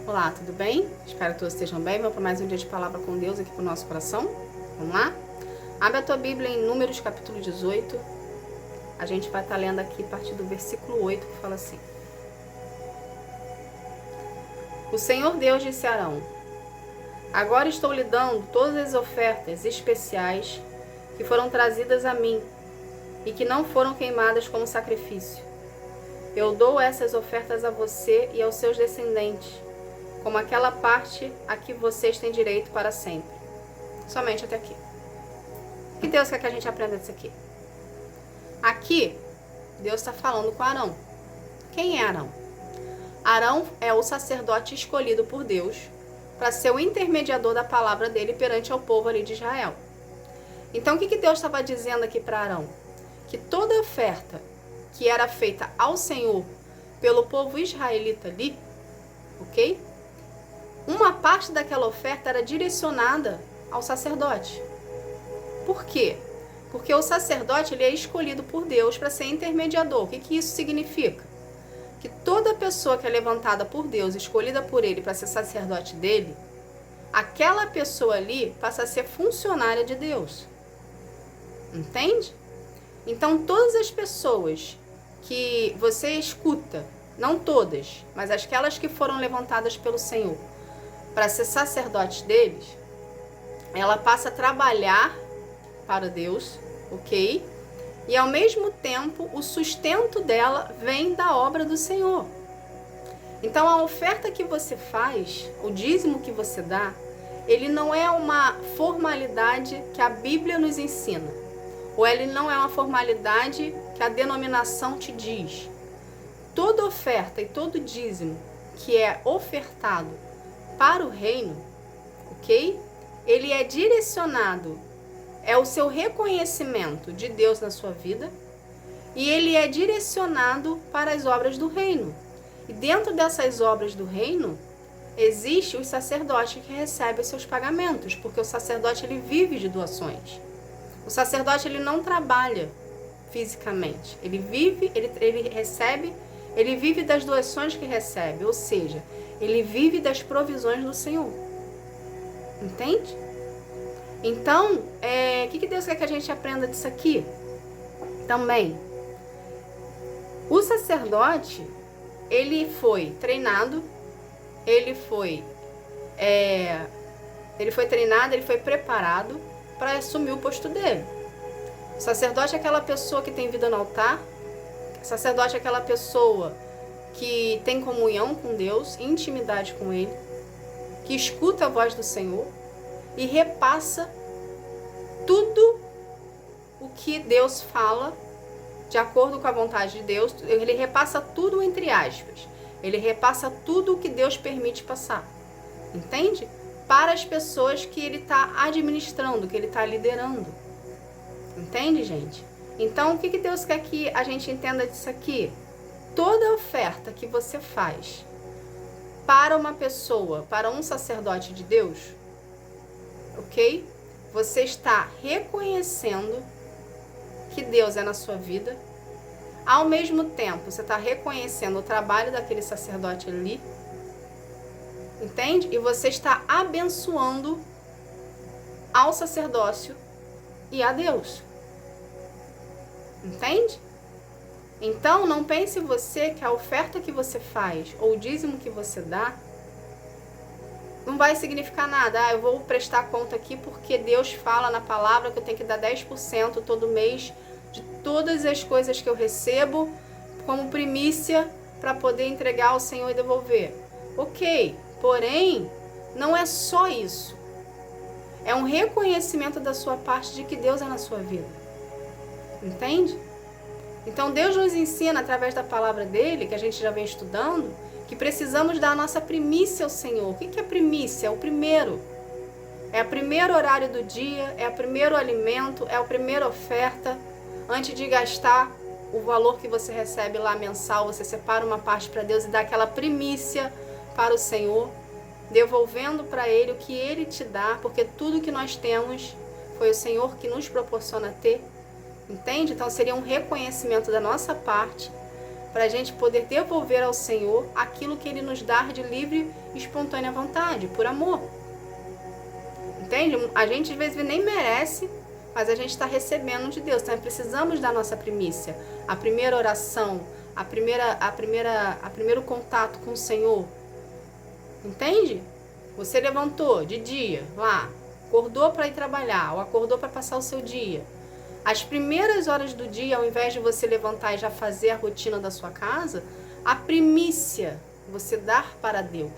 Olá, tudo bem? Espero que todos estejam bem. Vamos para mais um dia de palavra com Deus aqui para o nosso coração. Vamos lá? Abre a tua Bíblia em Números capítulo 18. A gente vai estar lendo aqui a partir do versículo 8, que fala assim: O Senhor Deus disse a Arão: Agora estou lhe dando todas as ofertas especiais que foram trazidas a mim e que não foram queimadas como sacrifício. Eu dou essas ofertas a você e aos seus descendentes, como aquela parte a que vocês têm direito para sempre. Somente até aqui. O que Deus quer que a gente aprenda disso aqui? Aqui, Deus está falando com Arão. Quem é Arão? Arão é o sacerdote escolhido por Deus para ser o intermediador da palavra dele perante ao povo ali de Israel. Então, o que Deus estava dizendo aqui para Arão? Que toda oferta que era feita ao Senhor pelo povo israelita ali, ok? Uma parte daquela oferta era direcionada ao sacerdote. Por quê? Porque o sacerdote ele é escolhido por Deus para ser intermediador. O que isso significa? Que toda pessoa que é levantada por Deus, escolhida por ele para ser sacerdote dele, aquela pessoa ali passa a ser funcionária de Deus. Entende? Então, todas as pessoas que você escuta, não todas, mas aquelas que foram levantadas pelo Senhor para ser sacerdote deles, ela passa a trabalhar para Deus, ok? E ao mesmo tempo, o sustento dela vem da obra do Senhor. Então, a oferta que você faz, o dízimo que você dá, ele não é uma formalidade que a Bíblia nos ensina, ou ele não é uma formalidade que a denominação te diz. Toda oferta e todo dízimo que é ofertado para o reino, ok? Ele é direcionado, é o seu reconhecimento de Deus na sua vida, e ele é direcionado para as obras do reino. E dentro dessas obras do reino, existe o sacerdote que recebe os seus pagamentos, porque o sacerdote ele vive de doações. O sacerdote ele não trabalha fisicamente, ele vive, ele recebe, ele vive das doações que recebe, ou seja, ele vive das provisões do Senhor. Entende? Então, o que Deus quer que a gente aprenda disso aqui? Também, o sacerdote, ele foi treinado, ele foi treinado, ele foi preparado para assumir o posto dele. O sacerdote é aquela pessoa que tem vida no altar, o sacerdote é aquela pessoa que tem comunhão com Deus, intimidade com Ele, que escuta a voz do Senhor e repassa tudo o que Deus fala de acordo com a vontade de Deus. Ele repassa tudo entre aspas. Ele repassa tudo o que Deus permite passar. Entende? Para as pessoas que ele está administrando, que ele está liderando. Entende, gente? Então, o que Deus quer que a gente entenda disso aqui? Toda oferta que você faz para uma pessoa, para um sacerdote de Deus, ok? Você está reconhecendo que Deus é na sua vida. Ao mesmo tempo, você está reconhecendo o trabalho daquele sacerdote ali. Entende? E você está abençoando ao sacerdócio e a Deus. Entende? Então, não pense você que a oferta que você faz ou o dízimo que você dá não vai significar nada. Eu vou prestar conta aqui porque Deus fala na palavra que eu tenho que dar 10% todo mês de todas as coisas que eu recebo como primícia para poder entregar ao Senhor e devolver. Ok, porém, não é só isso. É um reconhecimento da sua parte de que Deus é na sua vida. Entende? Então Deus nos ensina através da palavra dele, que a gente já vem estudando, que precisamos dar a nossa primícia ao Senhor. O que é primícia? É o primeiro. É o primeiro horário do dia, é o primeiro alimento, é a primeira oferta. Antes de gastar o valor que você recebe lá mensal, você separa uma parte para Deus e dá aquela primícia para o Senhor, devolvendo para Ele o que Ele te dá, porque tudo que nós temos foi o Senhor que nos proporciona ter. Entende? Então seria um reconhecimento da nossa parte para a gente poder devolver ao Senhor aquilo que Ele nos dá de livre e espontânea vontade, por amor. Entende? A gente às vezes nem merece, mas a gente está recebendo de Deus. Então precisamos da nossa primícia. A primeira oração, primeiro contato com o Senhor. Entende? Você levantou de dia, lá, acordou para ir trabalhar, ou acordou para passar o seu dia. As primeiras horas do dia, ao invés de você levantar e já fazer a rotina da sua casa, a primícia você dar para Deus.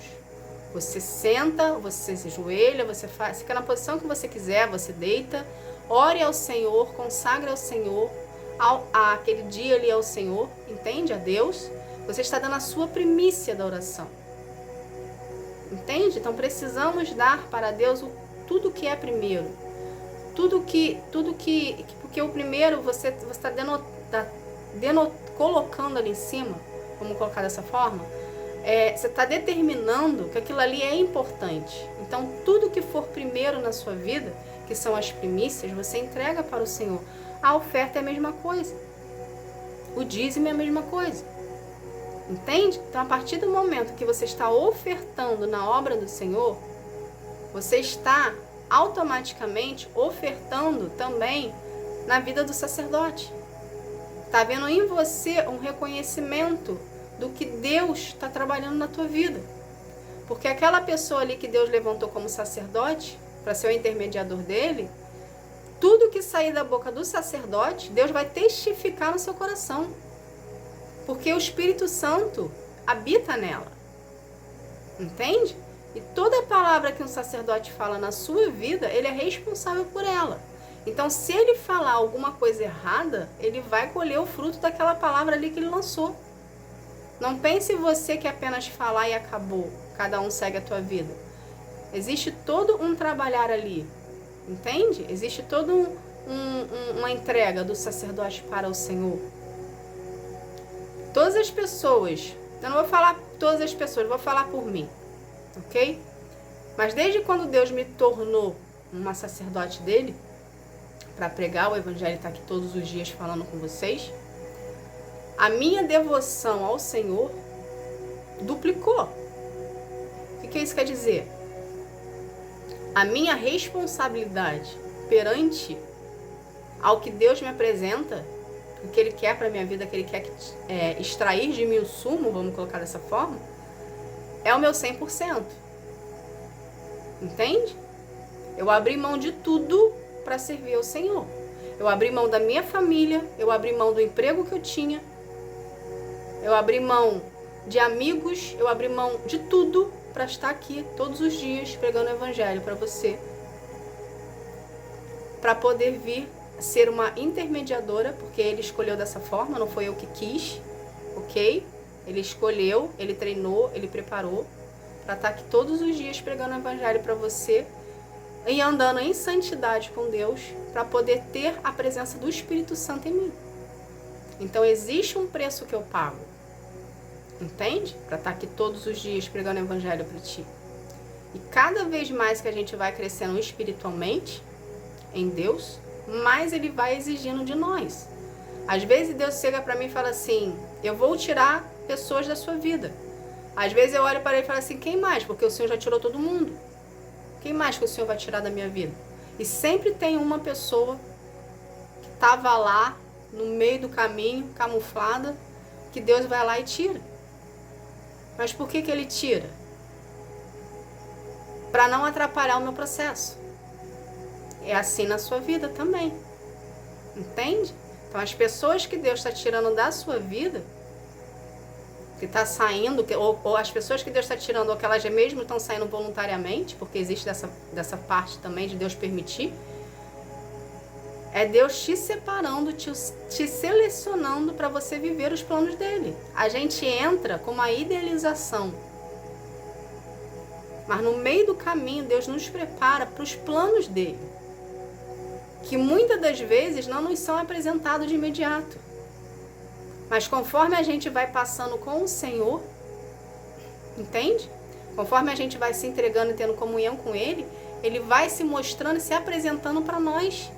Você senta, você se ajoelha, você fica na posição que você quiser, você deita, ore ao Senhor, consagre ao Senhor, aquele dia ali ao Senhor, entende? A Deus. Você está dando a sua primícia da oração. Entende? Então precisamos dar para Deus tudo que é primeiro. Porque o primeiro você está colocando ali em cima, vamos colocar dessa forma, você está determinando que aquilo ali é importante. Então tudo que for primeiro na sua vida, que são as primícias, você entrega para o Senhor. A oferta é a mesma coisa. O dízimo é a mesma coisa. Entende? Então a partir do momento que você está ofertando na obra do Senhor, você está automaticamente ofertando também na vida do sacerdote. Está vendo em você um reconhecimento do que Deus está trabalhando na tua vida. Porque aquela pessoa ali que Deus levantou como sacerdote, para ser o intermediador dele, tudo que sair da boca do sacerdote, Deus vai testificar no seu coração. Porque o Espírito Santo habita nela. Entende? E toda palavra que um sacerdote fala na sua vida, ele é responsável por ela. Então, se ele falar alguma coisa errada, ele vai colher o fruto daquela palavra ali que ele lançou. Não pense você que apenas falar e acabou. Cada um segue a tua vida. Existe todo um trabalhar ali. Entende? Existe toda uma entrega do sacerdote para o Senhor. Todas as pessoas, eu não vou falar todas as pessoas, vou falar por mim, ok? Mas desde quando Deus me tornou uma sacerdote dele, para pregar o Evangelho, estar aqui todos os dias falando com vocês, a minha devoção ao Senhor duplicou. O que isso quer dizer? A minha responsabilidade perante ao que Deus me apresenta, o que Ele quer para a minha vida, que Ele quer extrair de mim o sumo, vamos colocar dessa forma, é o meu 100%. Entende? Eu abri mão de tudo para servir ao Senhor. Eu abri mão da minha família, eu abri mão do emprego que eu tinha, eu abri mão de amigos, eu abri mão de tudo para estar aqui todos os dias pregando o Evangelho para você, para poder vir ser uma intermediadora, porque Ele escolheu dessa forma, não foi eu que quis, ok? Ele escolheu, Ele treinou, Ele preparou para estar aqui todos os dias pregando o Evangelho para você e andando em santidade com Deus, para poder ter a presença do Espírito Santo em mim. Então existe um preço que eu pago, entende? Para estar aqui todos os dias pregando o Evangelho para ti. E cada vez mais que a gente vai crescendo espiritualmente em Deus, mais Ele vai exigindo de nós. Às vezes Deus chega para mim e fala assim, eu vou tirar pessoas da sua vida. Às vezes eu olho para Ele e falo assim, quem mais? Porque o Senhor já tirou todo mundo. Quem mais que o Senhor vai tirar da minha vida? E sempre tem uma pessoa que estava lá, no meio do caminho, camuflada, que Deus vai lá e tira. Mas por que Ele tira? Para não atrapalhar o meu processo. É assim na sua vida também. Entende? Então as pessoas que Deus está tirando da sua vida, que está saindo, ou as pessoas que Deus está tirando, ou que elas mesmo estão saindo voluntariamente, porque existe dessa parte também de Deus permitir, é Deus te separando, te selecionando para você viver os planos dele. A gente entra com uma idealização, mas no meio do caminho Deus nos prepara para os planos dele, que muitas das vezes não nos são apresentados de imediato. Mas conforme a gente vai passando com o Senhor, entende? Conforme a gente vai se entregando e tendo comunhão com Ele, Ele vai se mostrando e se apresentando para nós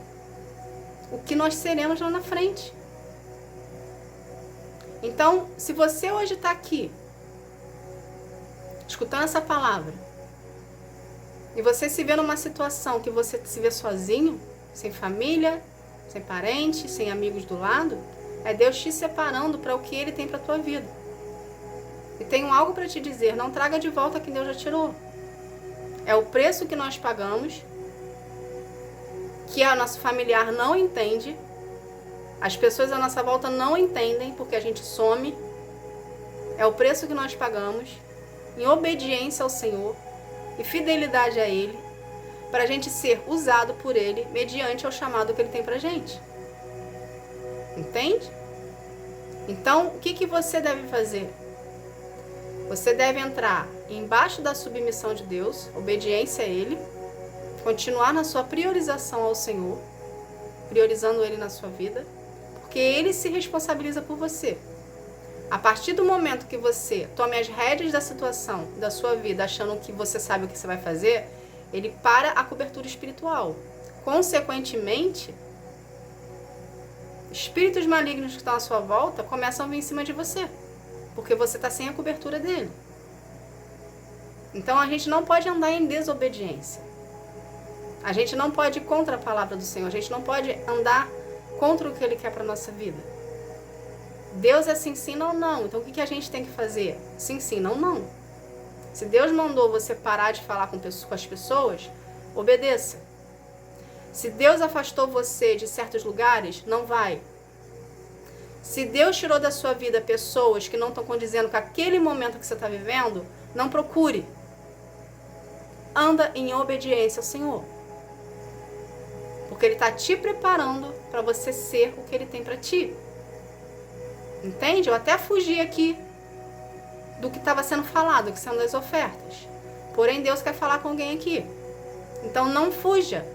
o que nós seremos lá na frente. Então, se você hoje está aqui, escutando essa palavra, e você se vê numa situação que você se vê sozinho, sem família, sem parentes, sem amigos do lado, é Deus te separando para o que Ele tem para a tua vida. E tenho algo para te dizer, não traga de volta quem Deus já tirou. É o preço que nós pagamos, que o nosso familiar não entende, as pessoas à nossa volta não entendem porque a gente some. É o preço que nós pagamos em obediência ao Senhor e fidelidade a Ele, para a gente ser usado por Ele mediante ao chamado que Ele tem pra gente. Entende? Então, o que você deve fazer? Você deve entrar embaixo da submissão de Deus, obediência a Ele, continuar na sua priorização ao Senhor, priorizando Ele na sua vida, porque Ele se responsabiliza por você. A partir do momento que você tome as rédeas da situação, da sua vida, achando que você sabe o que você vai fazer, Ele para a cobertura espiritual. Consequentemente, espíritos malignos que estão à sua volta começam a vir em cima de você, porque você está sem a cobertura dele. Então a gente não pode andar em desobediência. A gente não pode ir contra a palavra do Senhor. A gente não pode andar contra o que Ele quer para a nossa vida. Deus é sim, sim, não, não. Então o que a gente tem que fazer? Sim, sim, não, não. Se Deus mandou você parar de falar com as pessoas, obedeça. Se Deus afastou você de certos lugares, não vai. Se Deus tirou da sua vida pessoas que não estão condizendo com aquele momento que você está vivendo, não procure. Anda em obediência ao Senhor. Porque Ele está te preparando para você ser o que Ele tem para ti. Entende? Eu até fugi aqui do que estava sendo falado, que são das ofertas. Porém, Deus quer falar com alguém aqui. Então, não fuja.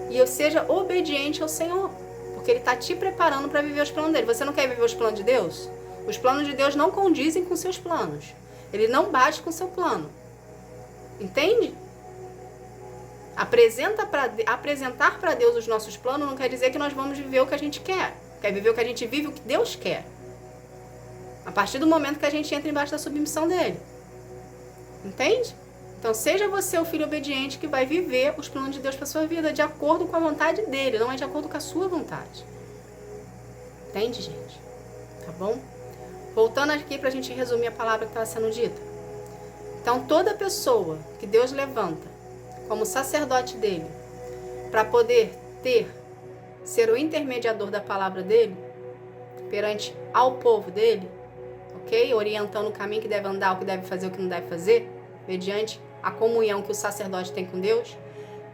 E eu seja obediente ao Senhor. Porque Ele está te preparando para viver os planos dEle. Você não quer viver os planos de Deus? Os planos de Deus não condizem com seus planos. Ele não bate com o seu plano. Entende? Apresentar para Deus os nossos planos não quer dizer que nós vamos viver o que a gente quer. Quer viver o que a gente vive, o que Deus quer. A partir do momento que a gente entra embaixo da submissão dEle. Entende? Então seja você o filho obediente que vai viver os planos de Deus para sua vida de acordo com a vontade dEle, não é de acordo com a sua vontade. Entende, gente? Tá bom? Voltando aqui para a gente resumir a palavra que estava sendo dita. Então toda pessoa que Deus levanta como sacerdote dEle para poder ser o intermediador da palavra dEle perante ao povo dEle, ok? Orientando o caminho que deve andar, o que deve fazer, o que não deve fazer, mediante a comunhão que o sacerdote tem com Deus.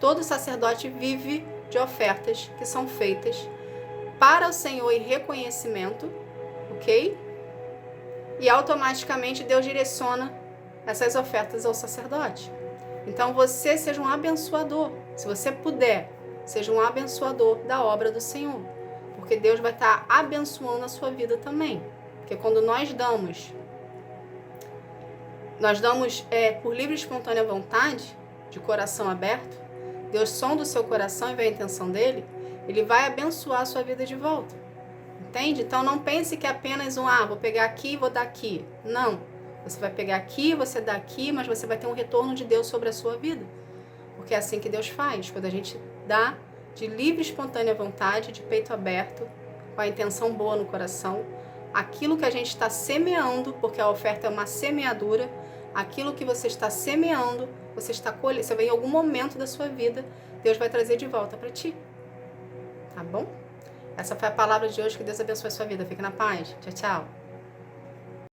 Todo sacerdote vive de ofertas que são feitas para o Senhor em reconhecimento, ok? E automaticamente Deus direciona essas ofertas ao sacerdote. Então você seja um abençoador, se você puder, seja um abençoador da obra do Senhor, porque Deus vai estar abençoando a sua vida também. Porque quando nós damos por livre e espontânea vontade, de coração aberto, Deus sonda o seu coração e vê a intenção dele, Ele vai abençoar a sua vida de volta. Entende? Então não pense que é apenas vou pegar aqui e vou dar aqui. Não. Você vai pegar aqui, você dá aqui, mas você vai ter um retorno de Deus sobre a sua vida. Porque é assim que Deus faz, quando a gente dá de livre e espontânea vontade, de peito aberto, com a intenção boa no coração, aquilo que a gente está semeando, porque a oferta é uma semeadura, aquilo que você está semeando, você está colhendo, você vê em algum momento da sua vida, Deus vai trazer de volta para ti. Tá bom? Essa foi a palavra de hoje, que Deus abençoe a sua vida. Fique na paz. Tchau, tchau.